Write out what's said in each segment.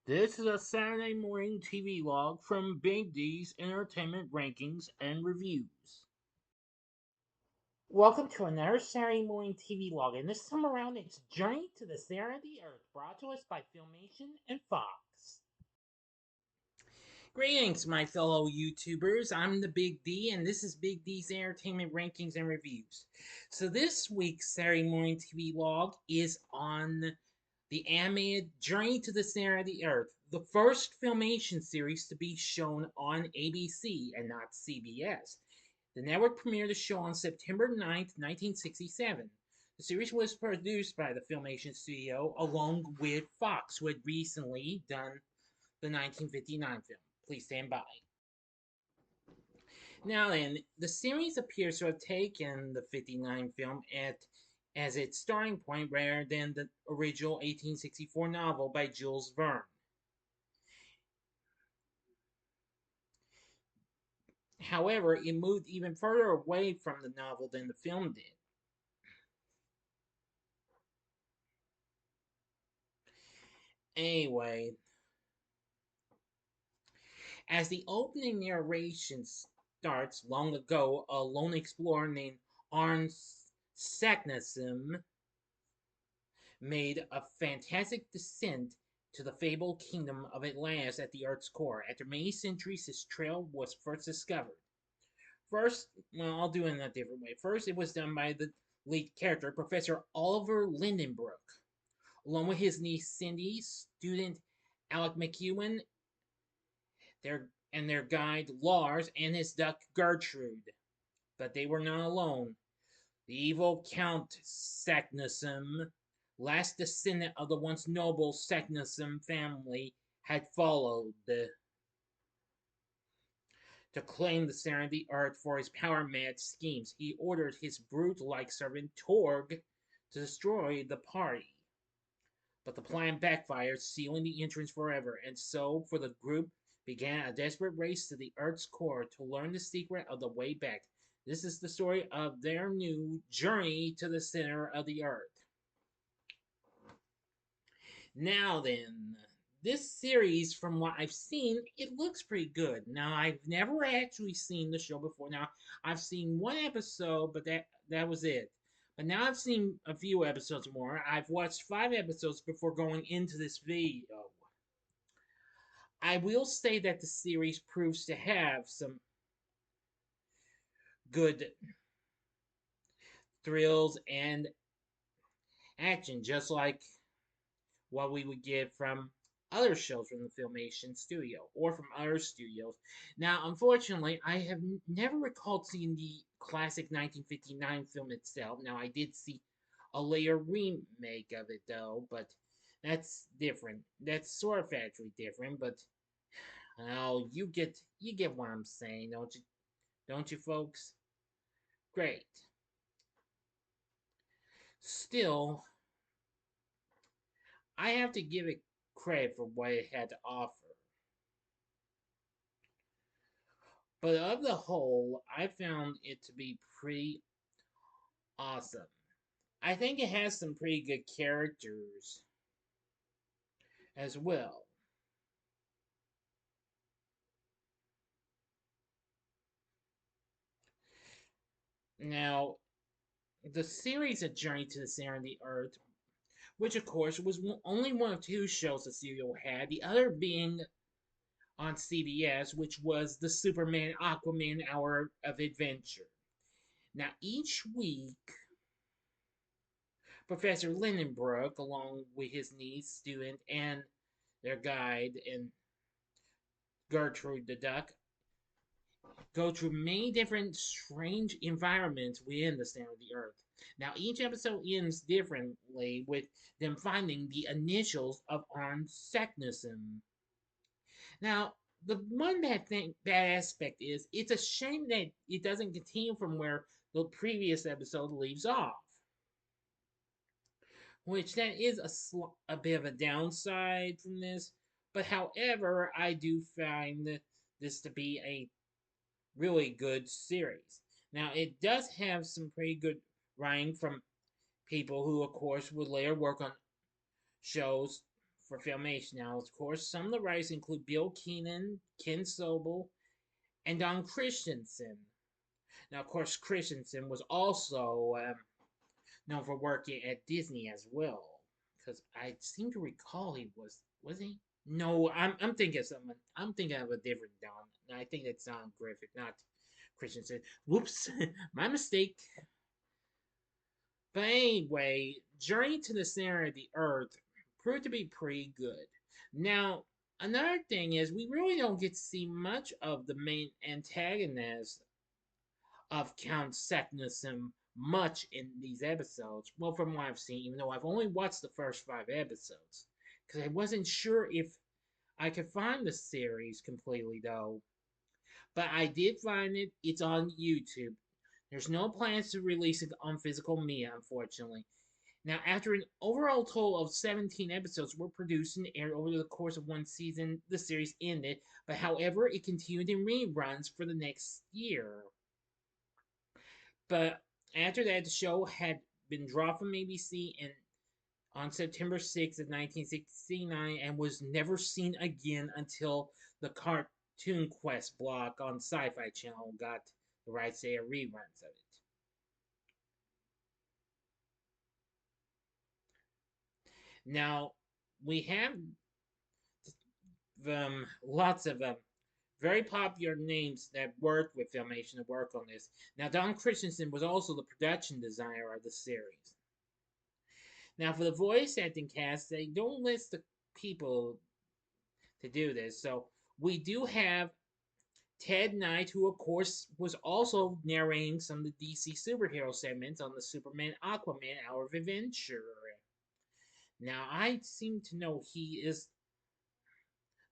This is a Saturday morning TV log from Big D's Entertainment Rankings and Reviews. Welcome to another Saturday morning TV log, and this time around it's Journey to the Center of the Earth, brought to us by Filmation and Fox. Greetings, my fellow YouTubers. I'm the Big D, and this is Big D's Entertainment Rankings and Reviews. So this week's Saturday morning TV log is on the animated Journey to the Center of the Earth, the first Filmation series to be shown on ABC and not CBS. The network premiered the show on September 9th, 1967. The series was produced by the Filmation studio along with Fox, who had recently done the 1959 film. Please stand by. Now then, the series appears to have taken the 59 film as its starting point rather than the original 1864 novel by Jules Vernes. However, it moved even further away from the novel than the film did. Anyway, as the opening narration starts, long ago, a lone explorer named Arn Saknussemm made a fantastic descent to the fabled kingdom of Atlantis at the Earth's core. After many centuries, his trail was first discovered. First, well, I'll do it in a different way. First, it was done by the lead character, Professor Oliver Lindenbrook, along with his niece Cindy, student Alec McEwen, their guide Lars, and his duck Gertrude. But they were not alone. The evil Count Saknussemm, last descendant of the once noble Saknussemm family, had followed to claim the center of the earth for his power-mad schemes. He ordered his brute-like servant Torg to destroy the party. But the plan backfired, sealing the entrance forever, and so, for the group, began a desperate race to the Earth's core to learn the secret of the way back. This is the story of their new journey to the center of the Earth. Now then, this series, from what I've seen, it looks pretty good. Now, I've never actually seen the show before. Now, I've seen one episode, but that was it. But now I've seen a few episodes more. I've watched 5 episodes before going into this video. I will say that the series proves to have some good thrills and action, just like what we would get from other shows from the Filmation studio or from other studios. Now, unfortunately, I have never recalled seeing the classic 1959 film itself. Now, I did see a later remake of it though, but that's different. That's sort of factually different, but oh, you get what I'm saying, don't you? Don't you, folks? Great. Still, I have to give it credit for what it had to offer. But of the whole, I found it to be pretty awesome. I think it has some pretty good characters as well. Now, the series A Journey to the Center of the Earth, which of course was only one of 2 shows the studio had, the other being on CBS, which was the Superman Aquaman Hour of Adventure. Now, each week, Professor Lindenbrook, along with his niece, student, and their guide, and Gertrude the duck, go through many different strange environments within the center of the earth. Now, each episode ends differently, with them finding the initials of Arn Saknussemm. Now, the one bad aspect is it's a shame that it doesn't continue from where the previous episode leaves off, which that is a bit of a downside from this. But however, I do find this to be a really good series. Now, it does have some pretty good writing from people who, of course, would later work on shows for Filmation. Now, of course, some of the writers include Bill Keenan, Ken Sobel, and Don Christensen. Now, of course, Christensen was also known for working at Disney as well, because I seem to recall he was he? No, I'm thinking of something. I'm thinking of a different Don. I think that's Don Griffith, not Christensen. Whoops, my mistake. But anyway, Journey to the Center of the Earth proved to be pretty good. Now, another thing is we really don't get to see much of the main antagonist of Count Seknussemm much in these episodes. Well, from what I've seen, even though I've only watched the first 5 episodes, because I wasn't sure if I could find the series completely though. But I did find it. It's on YouTube. There's no plans to release it on physical media, unfortunately. Now, after an overall total of 17 episodes were produced and aired over the course of one season, the series ended, but however, it continued in reruns for the next year. But after that, the show had been dropped from ABC on September 6th of 1969 and was never seen again until the Cartoon Quest block on Sci-Fi Channel got the rights to air reruns of it. Now, we have lots of very popular names that worked with Filmation to work on this. Now, Don Christensen was also the production designer of the series. Now, for the voice acting cast, they don't list the people to do this. So, we do have Ted Knight, who, of course, was also narrating some of the DC superhero segments on the Superman Aquaman Hour of Adventure. Now, I seem to know he is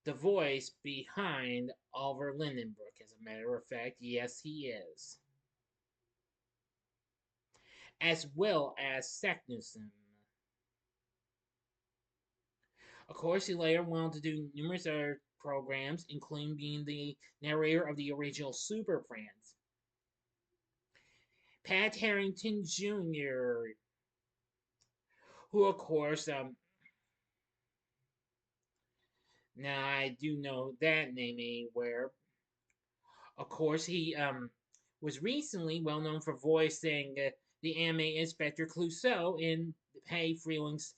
the voice behind Oliver Lindenbrook, as a matter of fact. Yes, he is. As well as Seknussemm. Of course, he later went on to do numerous other programs, including being the narrator of the original Super Friends. Pat Harrington Jr., who, of course, now I do know that name anywhere. Of course, he was recently well known for voicing the anime Inspector Clouseau in Patty Freeling's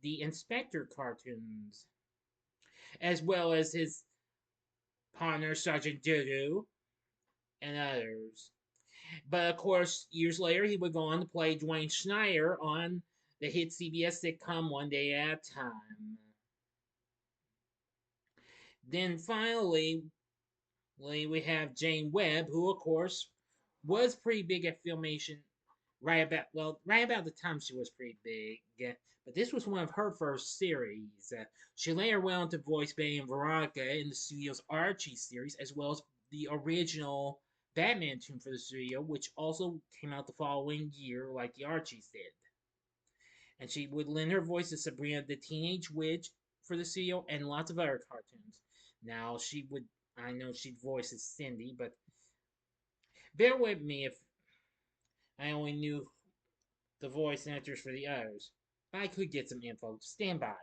The Inspector cartoons, as well as his partner Sergeant Dudu and others. But of course, years later, he would go on to play Dwayne Schneider on the hit CBS sitcom One Day at a Time. Then finally, we have Jane Webb, who of course was pretty big at Filmation right about the time she was pretty big. But this was one of her first series. She later went on to voice Betty and Veronica in the studio's Archie series, as well as the original Batman tune for the studio, which also came out the following year, like the Archies did. And she would lend her voice to Sabrina the Teenage Witch for the studio and lots of other cartoons. Now I know she voices Cindy, but bear with me if I only knew the voice actors for the others. But I could get some info. Stand by.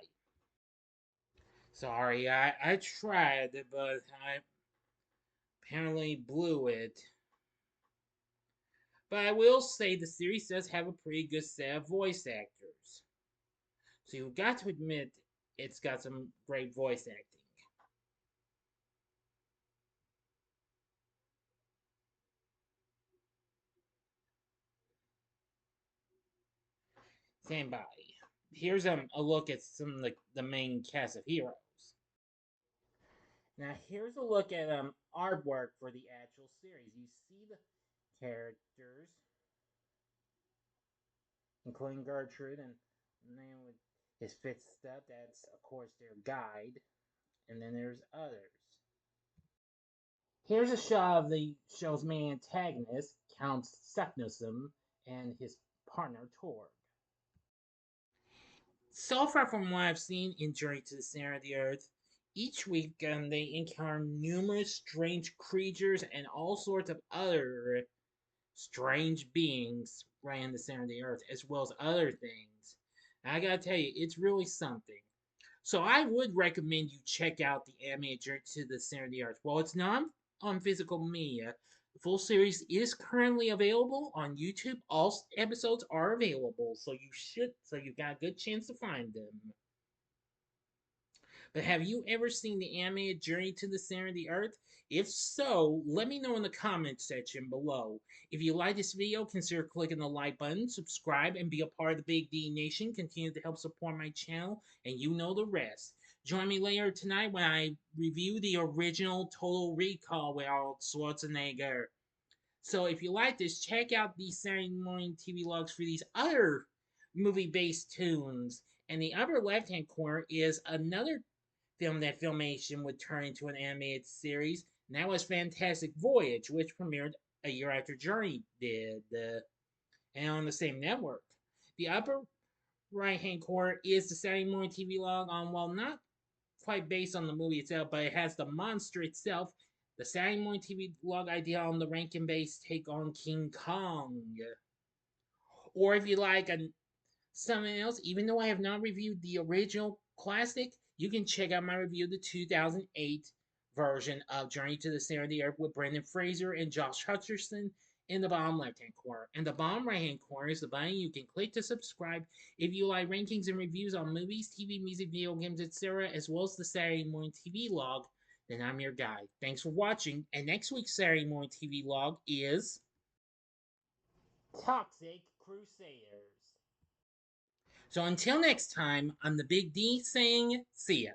Sorry, I tried, but I apparently blew it. But I will say the series does have a pretty good set of voice actors. So you've got to admit it's got some great voice acting. Stand by. Here's a look at some of the main cast of heroes. Now here's a look at artwork for the actual series. You see the characters, including Gertrude and then with his fifth step. That's of course their guide, and then there's others. Here's a shot of the show's main antagonist, Count Seknussemm, and his partner Torg. So far from what I've seen in Journey to the Center of the Earth, each week they encounter numerous strange creatures and all sorts of other strange beings right in the center of the Earth, as well as other things. And I gotta tell you, it's really something. So I would recommend you check out the animated Journey to the Center of the Earth. While it's not on physical media, the full series is currently available on YouTube. All episodes are available, so you've got a good chance to find them. But have you ever seen the animated Journey to the Center of the Earth? If so, let me know in the comments section below. If you like this video, consider clicking the like button, subscribe, and be a part of the Big D Nation. Continue to help support my channel, and you know the rest. Join me later tonight when I review the original Total Recall with Arnold Schwarzenegger. So if you like this, check out the Saturday Morning TV logs for these other movie-based tunes. And the upper left-hand corner is another film that Filmation would turn into an animated series, and that was Fantastic Voyage, which premiered a year after Journey did, and on the same network. The upper right hand corner is the Saturday Morning TV log on, well, not quite based on the movie itself, but it has the monster itself. The Saturday Morning TV log idea on the Rankin based take on King Kong. Or if you like something else, even though I have not reviewed the original classic, you can check out my review of the 2008 version of Journey to the Center of the Earth with Brendan Fraser and Josh Hutcherson in the bottom left hand corner. And the bottom right hand corner is the button you can click to subscribe if you like rankings and reviews on movies, TV, music, video games, etc., as well as the Saturday Morning TV log. Then I'm your guy. Thanks for watching, and next week's Saturday Morning TV log is Toxic Crusaders. So until next time, I'm the Big D saying, see ya.